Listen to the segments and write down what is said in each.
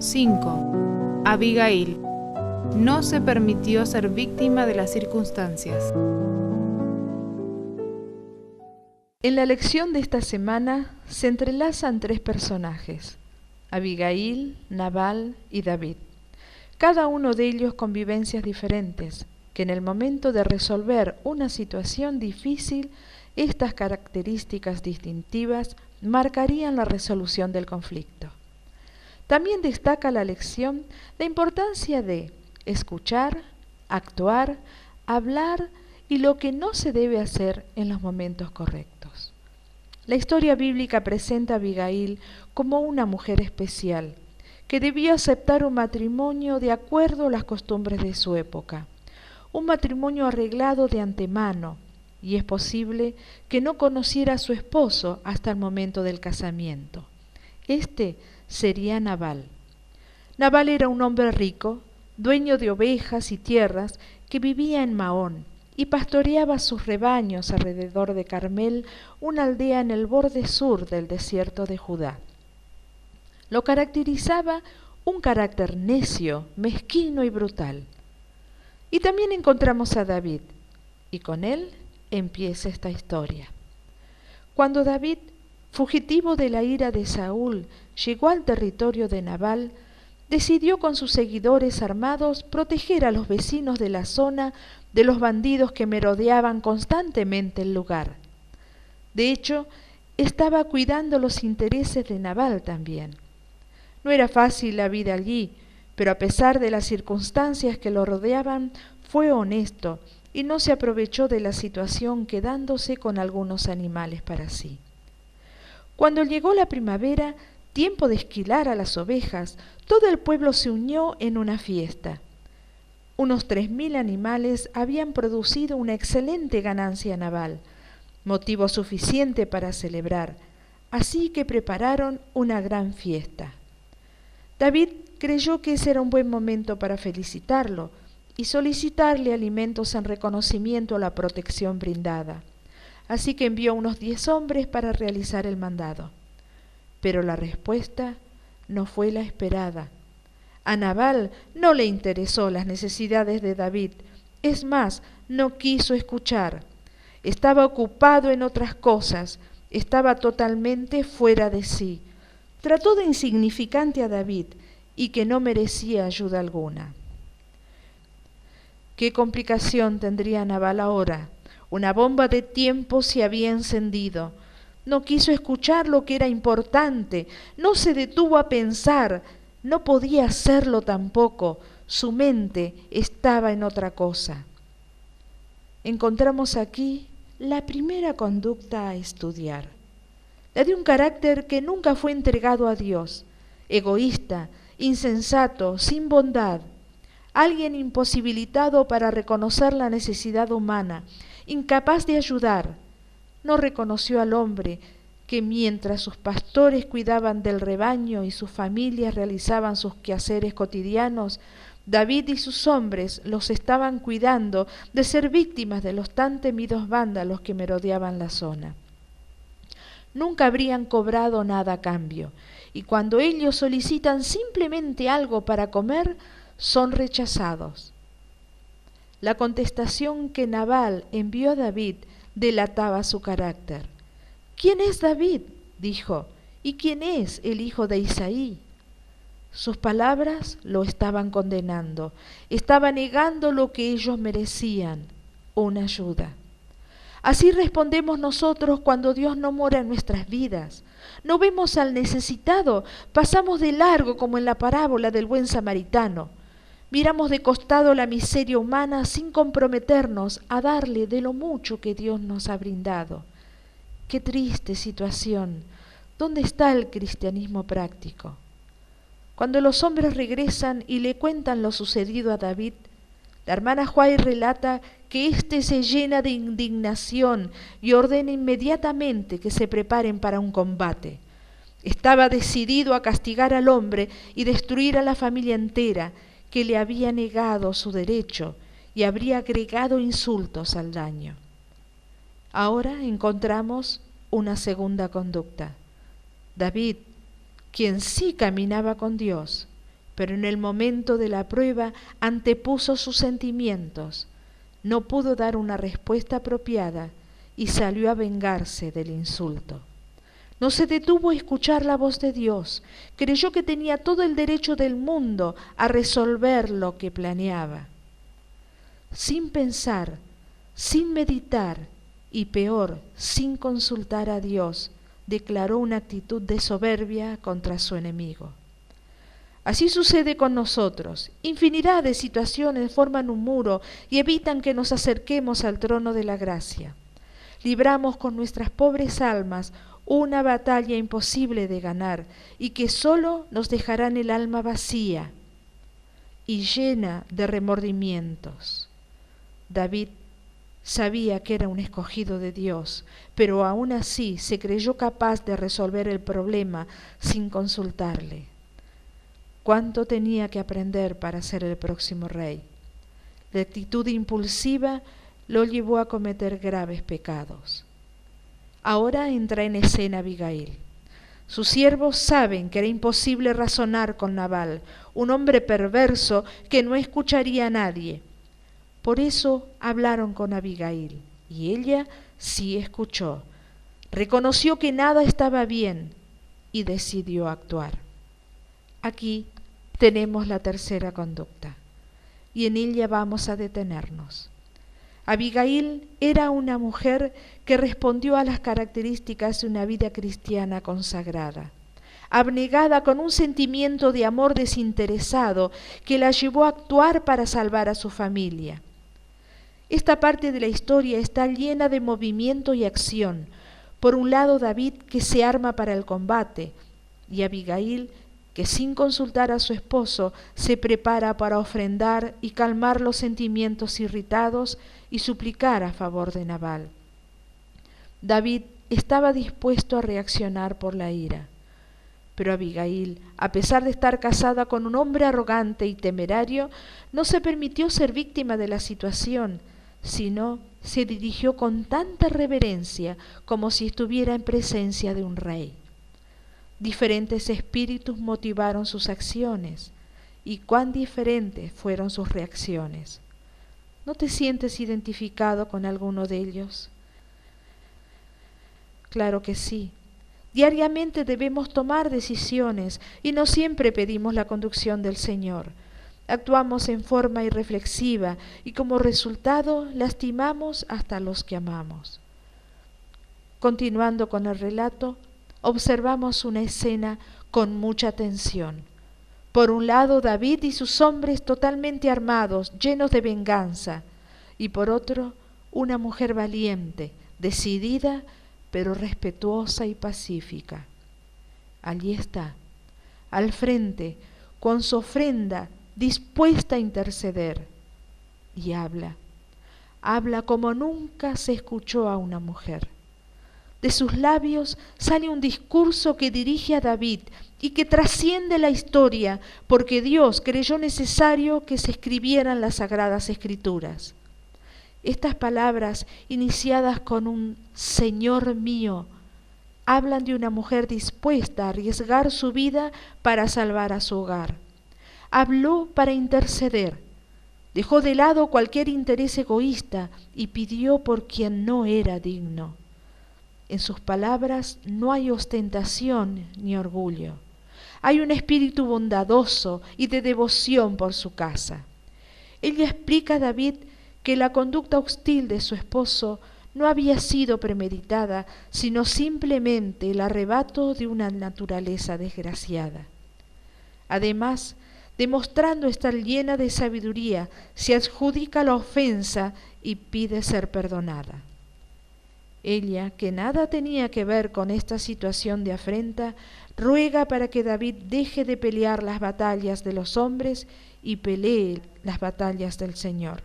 5. Abigail. No se permitió ser víctima de las circunstancias. En la lección de esta semana se entrelazan tres personajes: Abigail, Nabal y David. Cada uno de ellos con vivencias diferentes, que en el momento de resolver una situación difícil, estas características distintivas marcarían la resolución del conflicto. También destaca la lección la importancia de escuchar, actuar, hablar y lo que no se debe hacer en los momentos correctos. La historia bíblica presenta a Abigail como una mujer especial, que debió aceptar un matrimonio de acuerdo a las costumbres de su época, un matrimonio arreglado de antemano, y es posible que no conociera a su esposo hasta el momento del casamiento. Este sería Nabal. Nabal era un hombre rico, dueño de ovejas y tierras, que vivía en Maón y pastoreaba sus rebaños alrededor de Carmel, una aldea en el borde sur del desierto de Judá. Lo caracterizaba un carácter necio, mezquino y brutal. Y también encontramos a David, y con él empieza esta historia. Cuando David, fugitivo de la ira de Saúl, llegó al territorio de Nabal, decidió con sus seguidores armados proteger a los vecinos de la zona de los bandidos que merodeaban constantemente el lugar. De hecho, estaba cuidando los intereses de Nabal también. No era fácil la vida allí, pero a pesar de las circunstancias que lo rodeaban, fue honesto y no se aprovechó de la situación quedándose con algunos animales para sí. Cuando llegó la primavera, tiempo de esquilar a las ovejas, todo el pueblo se unió en una fiesta. Unos 3.000 animales habían producido una excelente ganancia naval, motivo suficiente para celebrar, así que prepararon una gran fiesta. David creyó que ese era un buen momento para felicitarlo y solicitarle alimentos en reconocimiento a la protección brindada. Así que envió unos 10 hombres para realizar el mandado. Pero la respuesta no fue la esperada. A Nabal no le interesó las necesidades de David. Es más, no quiso escuchar. Estaba ocupado en otras cosas. Estaba totalmente fuera de sí. Trató de insignificante a David y que no merecía ayuda alguna. ¿Qué complicación tendría Nabal ahora? Una bomba de tiempo se había encendido. No quiso escuchar lo que era importante, no se detuvo a pensar, no podía hacerlo tampoco, su mente estaba en otra cosa. Encontramos aquí la primera conducta a estudiar, la de un carácter que nunca fue entregado a Dios, egoísta, insensato, sin bondad, alguien imposibilitado para reconocer la necesidad humana, incapaz de ayudar. No reconoció al hombre que mientras sus pastores cuidaban del rebaño y sus familias realizaban sus quehaceres cotidianos, David y sus hombres los estaban cuidando de ser víctimas de los tan temidos vándalos que merodeaban la zona. Nunca habrían cobrado nada a cambio, y cuando ellos solicitan simplemente algo para comer, son rechazados. La contestación que Nabal envió a David delataba su carácter. ¿Quién es David?, dijo, ¿y quién es el hijo de Isaí? Sus palabras lo estaban condenando, estaba negando lo que ellos merecían, una ayuda. Así respondemos nosotros cuando Dios no mora en nuestras vidas. No vemos al necesitado, pasamos de largo como en la parábola del buen samaritano. Miramos de costado la miseria humana sin comprometernos a darle de lo mucho que Dios nos ha brindado. Qué triste situación. ¿Dónde está el cristianismo práctico? Cuando los hombres regresan y le cuentan lo sucedido a David, la hermana Juárez relata que éste se llena de indignación y ordena inmediatamente que se preparen para un combate. Estaba decidido a castigar al hombre y destruir a la familia entera, que le había negado su derecho y habría agregado insultos al daño. Ahora encontramos una segunda conducta. David, quien sí caminaba con Dios, pero en el momento de la prueba antepuso sus sentimientos, no pudo dar una respuesta apropiada y salió a vengarse del insulto. No se detuvo a escuchar la voz de Dios, creyó que tenía todo el derecho del mundo a resolver lo que planeaba. Sin pensar, sin meditar y peor, sin consultar a Dios, declaró una actitud de soberbia contra su enemigo. Así sucede con nosotros. Infinidad de situaciones forman un muro y evitan que nos acerquemos al trono de la gracia. Libramos con nuestras pobres almas una batalla imposible de ganar y que solo nos dejarán el alma vacía y llena de remordimientos. David sabía que era un escogido de Dios, pero aún así se creyó capaz de resolver el problema sin consultarle. ¿Cuánto tenía que aprender para ser el próximo rey? La actitud impulsiva lo llevó a cometer graves pecados. Ahora entra en escena Abigail. Sus siervos saben que era imposible razonar con Nabal, un hombre perverso que no escucharía a nadie. Por eso hablaron con Abigail, y ella sí escuchó. Reconoció que nada estaba bien y decidió actuar. Aquí tenemos la tercera conducta, y en ella vamos a detenernos. Abigail era una mujer que respondió a las características de una vida cristiana consagrada, abnegada con un sentimiento de amor desinteresado que la llevó a actuar para salvar a su familia. Esta parte de la historia está llena de movimiento y acción. Por un lado, David, que se arma para el combate, y Abigail, que sin consultar a su esposo se prepara para ofrendar y calmar los sentimientos irritados y suplicar a favor de Nabal. David estaba dispuesto a reaccionar por la ira, pero Abigail, a pesar de estar casada con un hombre arrogante y temerario, no se permitió ser víctima de la situación, sino se dirigió con tanta reverencia como si estuviera en presencia de un rey. Diferentes espíritus motivaron sus acciones y cuán diferentes fueron sus reacciones. ¿No te sientes identificado con alguno de ellos? Claro que sí. Diariamente debemos tomar decisiones y no siempre pedimos la conducción del Señor. Actuamos en forma irreflexiva y como resultado lastimamos hasta a los que amamos. Continuando con el relato, observamos una escena con mucha tensión. Por un lado, David y sus hombres totalmente armados, llenos de venganza, y por otro, una mujer valiente, decidida, pero respetuosa y pacífica. Allí está, al frente, con su ofrenda, dispuesta a interceder, y habla como nunca se escuchó a una mujer. De sus labios sale un discurso que dirige a David y que trasciende la historia porque Dios creyó necesario que se escribieran las Sagradas Escrituras. Estas palabras, iniciadas con un Señor mío, hablan de una mujer dispuesta a arriesgar su vida para salvar a su hogar. Habló para interceder, dejó de lado cualquier interés egoísta y pidió por quien no era digno. En sus palabras no hay ostentación ni orgullo. Hay un espíritu bondadoso y de devoción por su casa. Ella explica a David que la conducta hostil de su esposo no había sido premeditada, sino simplemente el arrebato de una naturaleza desgraciada. Además, demostrando estar llena de sabiduría, se adjudica la ofensa y pide ser perdonada. Ella, que nada tenía que ver con esta situación de afrenta, ruega para que David deje de pelear las batallas de los hombres y pelee las batallas del Señor.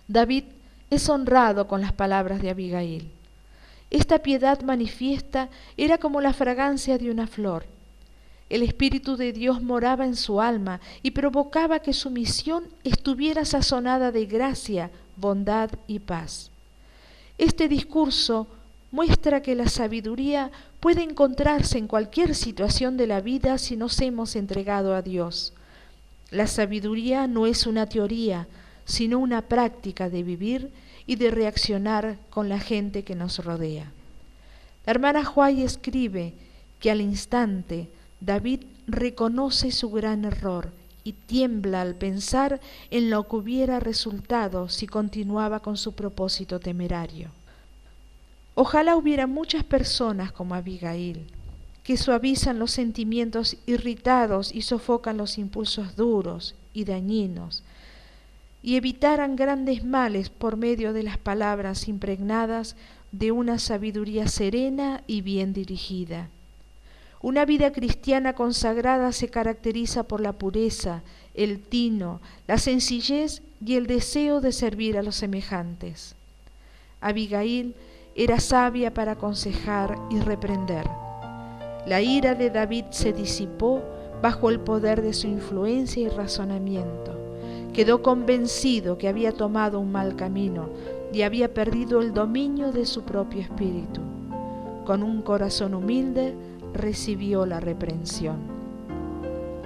David es honrado con las palabras de Abigail. Esta piedad manifiesta era como la fragancia de una flor. El Espíritu de Dios moraba en su alma y provocaba que su misión estuviera sazonada de gracia, bondad y paz. Este discurso muestra que la sabiduría puede encontrarse en cualquier situación de la vida si nos hemos entregado a Dios. La sabiduría no es una teoría, sino una práctica de vivir y de reaccionar con la gente que nos rodea. La hermana Huay escribe que al instante David reconoce su gran error y tiembla al pensar en lo que hubiera resultado si continuaba con su propósito temerario. Ojalá hubiera muchas personas como Abigail, que suavizan los sentimientos irritados y sofocan los impulsos duros y dañinos, y evitaran grandes males por medio de las palabras impregnadas de una sabiduría serena y bien dirigida. Una vida cristiana consagrada se caracteriza por la pureza, el tino, la sencillez y el deseo de servir a los semejantes. Abigail era sabia para aconsejar y reprender. La ira de David se disipó bajo el poder de su influencia y razonamiento. Quedó convencido que había tomado un mal camino y había perdido el dominio de su propio espíritu. Con un corazón humilde recibió la reprensión.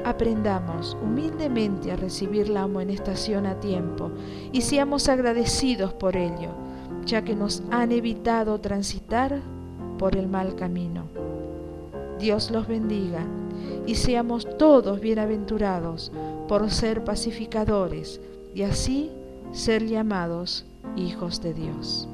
Aprendamos humildemente a recibir la amonestación a tiempo y seamos agradecidos por ello, ya que nos han evitado transitar por el mal camino. Dios los bendiga y seamos todos bienaventurados por ser pacificadores y así ser llamados hijos de Dios.